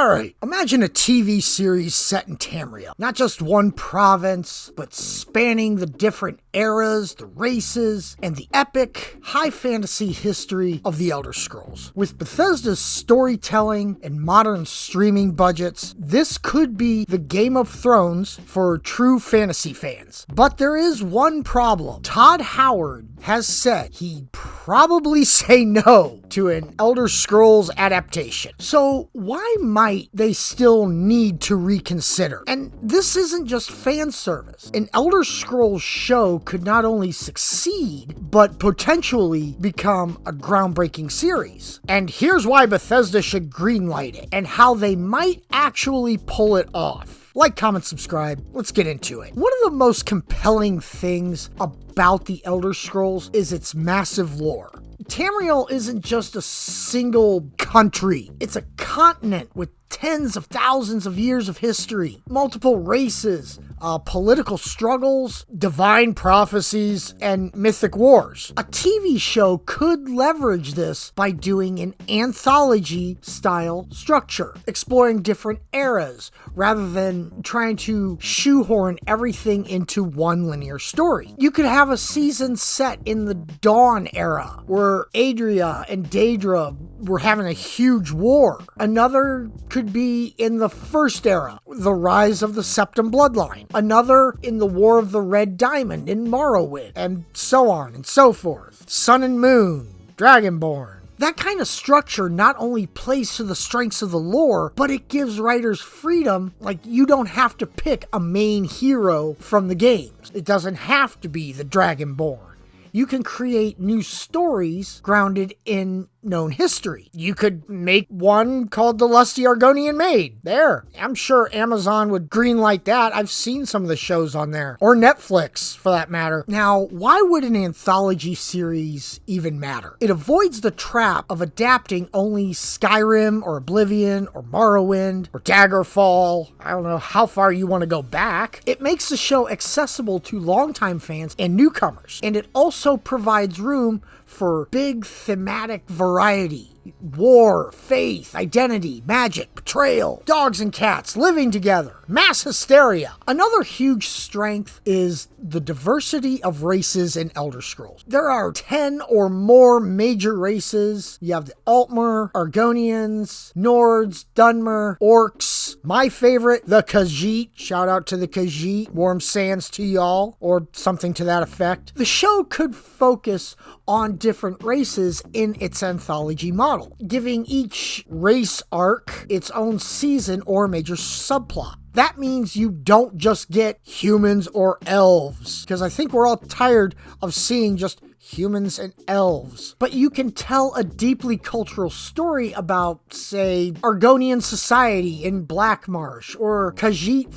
Alright, imagine a TV series set in Tamriel. Not just one province, but spanning the different eras, the races, and the epic, high fantasy history of the Elder Scrolls. With Bethesda's storytelling and modern streaming budgets, this could be the Game of Thrones for true fantasy fans. But there is one problem. Todd Howard has said he'd probably say no to an Elder Scrolls adaptation. So why might they still need to reconsider? And this isn't just fan service. An Elder Scrolls show could not only succeed, but potentially become a groundbreaking series. And here's why Bethesda should greenlight it, and how they might actually pull it off. Like, comment, subscribe. Let's get into it. One of the most compelling things about the Elder Scrolls is its massive lore. Tamriel isn't just a single country. It's a continent with tens of thousands of years of history, multiple races, political struggles, divine prophecies, and mythic wars. A TV show could leverage this by doing an anthology style structure, exploring different eras rather than trying to shoehorn everything into one linear story. You could have a season set in the Dawn era where Adria and Daedra were having a huge war. Another could be in the First Era, the rise of the Septim bloodline. Another in the War of the Red Diamond in Morrowind, and so on and so forth. Sun and Moon, Dragonborn. That kind of structure not only plays to the strengths of the lore, but it gives writers freedom. Like, you don't have to pick a main hero from the games. It doesn't have to be the Dragonborn. You can create new stories grounded in known history. You could make one called The Lusty Argonian Maid. There. I'm sure Amazon would greenlight that. I've seen some of the shows on there. Or Netflix, for that matter. Now, why would an anthology series even matter? It avoids the trap of adapting only Skyrim or Oblivion or Morrowind or Daggerfall. I don't know how far you want to go back. It makes the show accessible to longtime fans and newcomers. And it also provides room for big thematic variety. War, faith, identity, magic, betrayal, dogs and cats living together, mass hysteria. Another huge strength is the diversity of races in Elder Scrolls. There are 10 or more major races. You have the Altmer, Argonians, Nords, Dunmer, Orcs. My favorite, the Khajiit. Shout out to the Khajiit. Warm sands to y'all, or something to that effect. The show could focus on different races in its anthology model, giving each race arc its own season or major subplot. That means you don't just get humans or elves, because I think we're all tired of seeing just humans and elves. But you can tell a deeply cultural story about, say, Argonian society in Blackmarsh, or Khajiit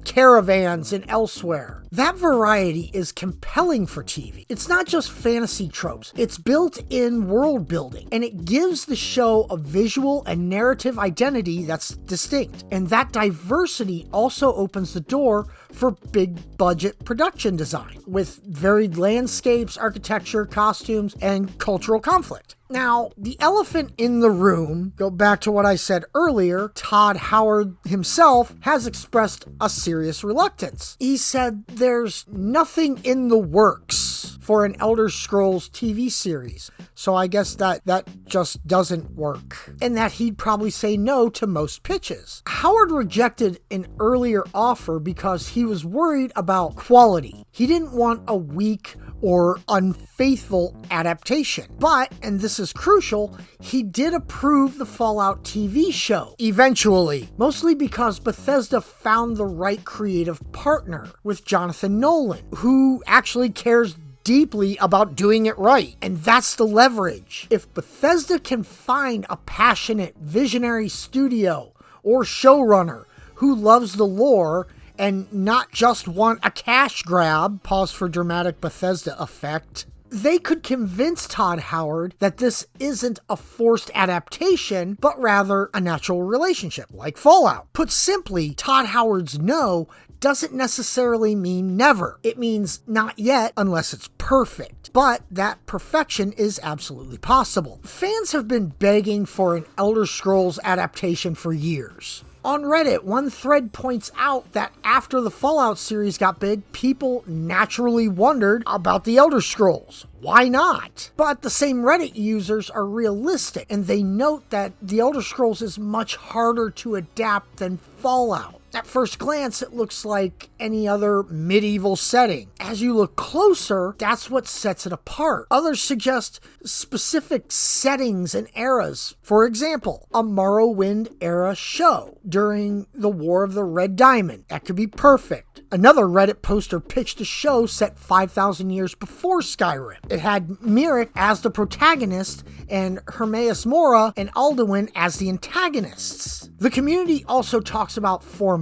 caravans in Elsewhere. That variety is compelling for TV. It's not just fantasy tropes, it's built-in world building, and it gives the show a visual and narrative identity that's distinct. And that diversity also opens the door for big budget production design, with varied landscapes, architecture, costumes, and cultural conflict. Now, the elephant in the room, go back to what I said earlier, Todd Howard himself has expressed a serious reluctance. He said there's nothing in the works for an Elder Scrolls TV series, so I guess that just doesn't work, and that he'd probably say no to most pitches. Howard rejected an earlier offer because he was worried about quality. He didn't want a weak or unfaithful adaptation. But, and this is crucial, he did approve the Fallout TV show, eventually, mostly because Bethesda found the right creative partner with Jonathan Nolan, who actually cares deeply about doing it right. And that's the leverage. If Bethesda can find a passionate, visionary studio or showrunner who loves the lore and not just want a cash grab, pause for dramatic Bethesda effect, they could convince Todd Howard that this isn't a forced adaptation, but rather a natural relationship, like Fallout. Put simply, Todd Howard's no doesn't necessarily mean never. It means not yet unless it's perfect. But that perfection is absolutely possible. Fans have been begging for an Elder Scrolls adaptation for years. On Reddit, one thread points out that after the Fallout series got big, people naturally wondered about the Elder Scrolls. Why not? But the same Reddit users are realistic, and they note that the Elder Scrolls is much harder to adapt than Fallout. At first glance, it looks like any other medieval setting. As you look closer, that's what sets it apart. Others suggest specific settings and eras. For example, a Morrowind era show during the War of the Red Diamond. That could be perfect. Another Reddit poster pitched a show set 5,000 years before Skyrim. It had Miric as the protagonist and Hermaeus Mora and Alduin as the antagonists. The community also talks about format.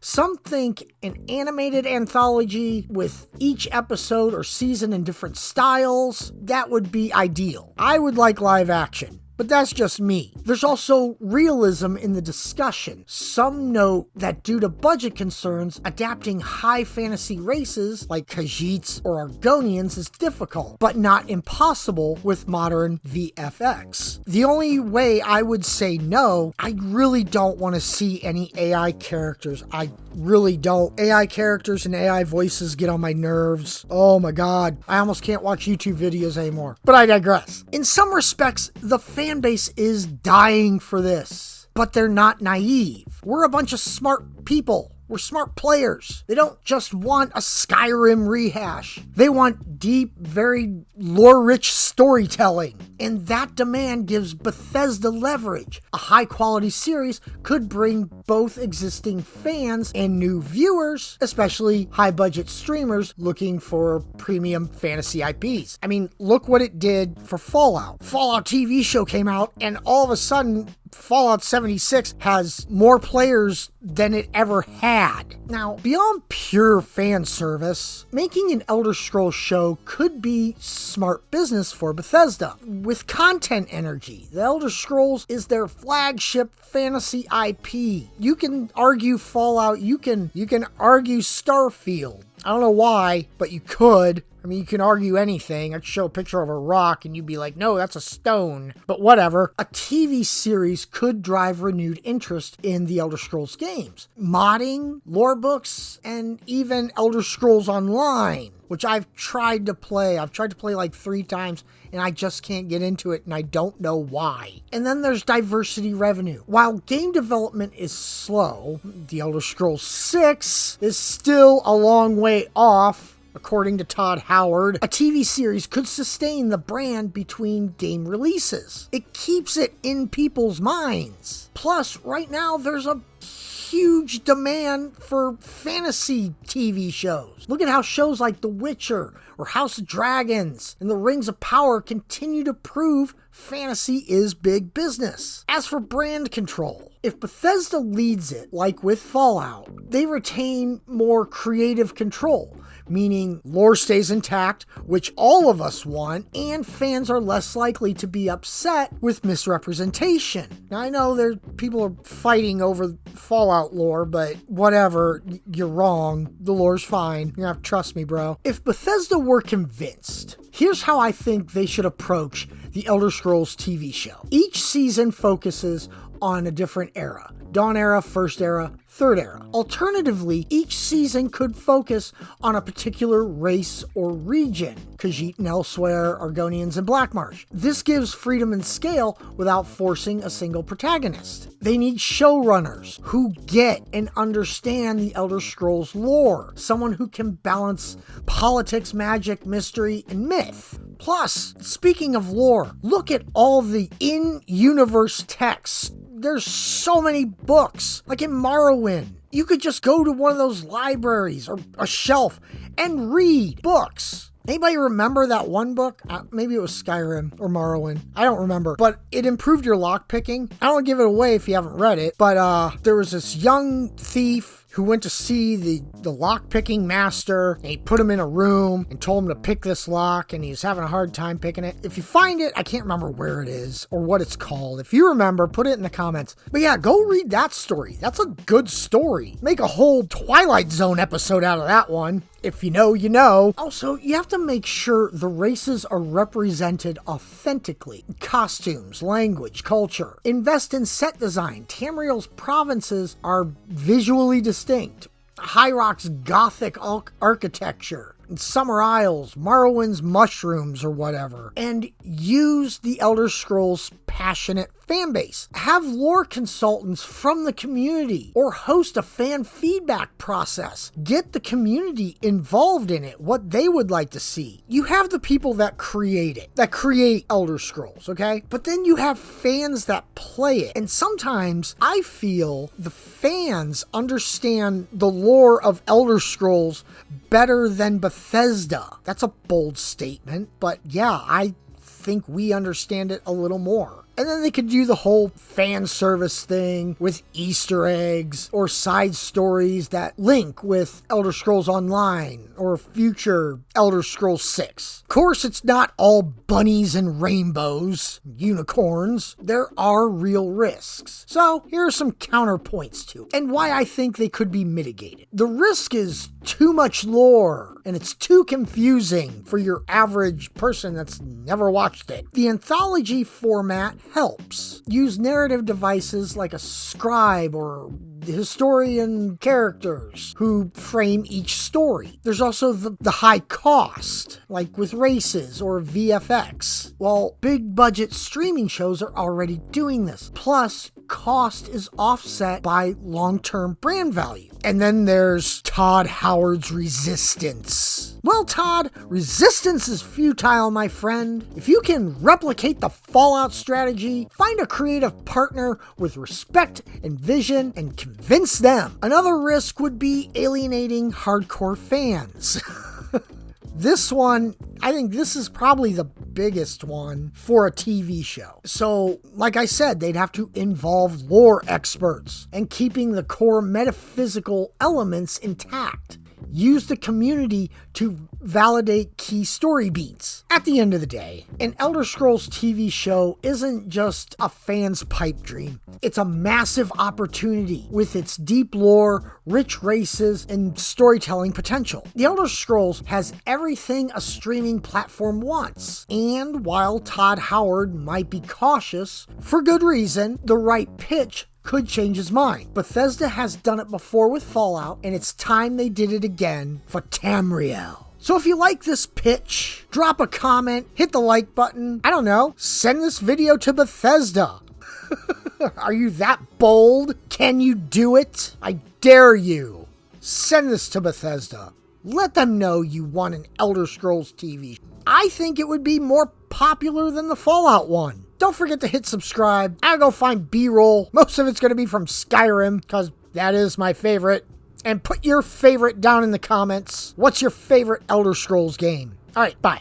Some think an animated anthology with each episode or season in different styles, that would be ideal. I would like live action. But that's just me. There's also realism in the discussion. Some note that due to budget concerns, adapting high fantasy races like Khajiits or Argonians is difficult, but not impossible with modern VFX. The only way I would say no, I really don't want to see any AI characters. I really don't. AI characters and AI voices get on my nerves. Oh my god. I almost can't watch YouTube videos anymore. But I digress. In some respects, the fan base is dying for this, but they're not naive. We're a bunch of smart people. We're smart players. They don't just want a Skyrim rehash. They want deep, very lore-rich storytelling. And that demand gives Bethesda leverage. A high-quality series could bring both existing fans and new viewers, especially high-budget streamers looking for premium fantasy IPs. I mean, look what it did for Fallout. Fallout TV show came out, and all of a sudden, Fallout 76 has more players than it ever had. Now, beyond pure fan service, making an Elder Scrolls show could be smart business for Bethesda. With content energy, the Elder Scrolls is their flagship fantasy IP. You can argue Fallout, you can argue Starfield. I don't know why, but you could. I mean, you can argue anything. I'd show a picture of a rock and you'd be like, no, that's a stone. But whatever. A TV series could drive renewed interest in the Elder Scrolls games. Modding, lore books, and even Elder Scrolls Online, which I've tried to play. I've tried to play like 3 times and I just can't get into it and I don't know why. And then there's diversity revenue. While game development is slow, the Elder Scrolls 6 is still a long way off. According to Todd Howard, a TV series could sustain the brand between game releases. It keeps it in people's minds. Plus, right now, there's a huge demand for fantasy TV shows. Look at how shows like The Witcher or House of Dragons and The Rings of Power continue to prove fantasy is big business. As for brand control, if Bethesda leads it, like with Fallout, they retain more creative control, meaning lore stays intact, which all of us want, and fans are less likely to be upset with misrepresentation. Now, I know people are fighting over Fallout lore, but whatever, you're wrong. The lore's fine. You have to trust me, bro. If Bethesda were convinced, here's how I think they should approach the Elder Scrolls TV show. Each season focuses on a different era. Dawn Era, First Era, Third Era. Alternatively, each season could focus on a particular race or region. Khajiit and Elsewhere, Argonians and Blackmarsh. This gives freedom and scale without forcing a single protagonist. They need showrunners who get and understand the Elder Scrolls lore. Someone who can balance politics, magic, mystery, and myth. Plus, speaking of lore, look at all the in-universe text. There's so many books, like in Morrowind. You could just go to one of those libraries or a shelf and read books. Anybody remember that one book? Maybe it was Skyrim or Morrowind. I don't remember. But it improved your lockpicking. I don't give it away if you haven't read it. But there was this young thief who went to see the lock-picking master, and he put him in a room and told him to pick this lock, and he was having a hard time picking it. If you find it, I can't remember where it is or what it's called. If you remember, put it in the comments. But yeah, go read that story. That's a good story. Make a whole Twilight Zone episode out of that one. If you know, you know. Also, you have to make sure the races are represented authentically. Costumes, language, culture. Invest in set design. Tamriel's provinces are visually distinct. High Rock's Gothic architecture. Summer Isles, Morrowind's mushrooms or whatever. And use the Elder Scrolls passionate fan base. Have lore consultants from the community or host a fan feedback process. Get the community involved in it, what they would like to see. You have the people that create it, that create Elder Scrolls, okay? But then you have fans that play it. And sometimes I feel the fans understand the lore of Elder Scrolls better than Bethesda. That's a bold statement, but yeah, I think we understand it a little more. And then they could do the whole fan service thing with Easter eggs or side stories that link with Elder Scrolls Online or future Elder Scrolls 6. Of course, it's not all bunnies and rainbows, unicorns. There are real risks. So here are some counterpoints to it and why I think they could be mitigated. The risk is too much lore and it's too confusing for your average person that's never watched it. The anthology format helps. Use narrative devices like a scribe or historian characters who frame each story. There's also the high cost, like with races or VFX. Well, big budget streaming shows are already doing this. Plus, cost is offset by long-term brand value. And then there's Todd Howard's resistance. Well, Todd, resistance is futile, my friend. If you can replicate the Fallout strategy, find a creative partner with respect and vision and convince them. Another risk would be alienating hardcore fans. This one, I think this is probably the biggest one for a TV show. So, like I said, they'd have to involve lore experts and keeping the core metaphysical elements intact. Use the community to validate key story beats. At the end of the day, an Elder Scrolls TV show isn't just a fan's pipe dream. It's a massive opportunity with its deep lore, rich races, and storytelling potential. The Elder Scrolls has everything a streaming platform wants. And while Todd Howard might be cautious, for good reason, the right pitch could change his mind. Bethesda has done it before with Fallout, and it's time they did it again for Tamriel. So if you like this pitch, drop a comment, hit the like button, I don't know, send this video to Bethesda. Are you that bold? Can you do it? I dare you. Send this to Bethesda. Let them know you want an Elder Scrolls TV. I think it would be more popular than the Fallout one. Don't forget to hit subscribe. I'll go find B-roll. Most of it's going to be from Skyrim, because that is my favorite. And put your favorite down in the comments. What's your favorite Elder Scrolls game? All right, bye.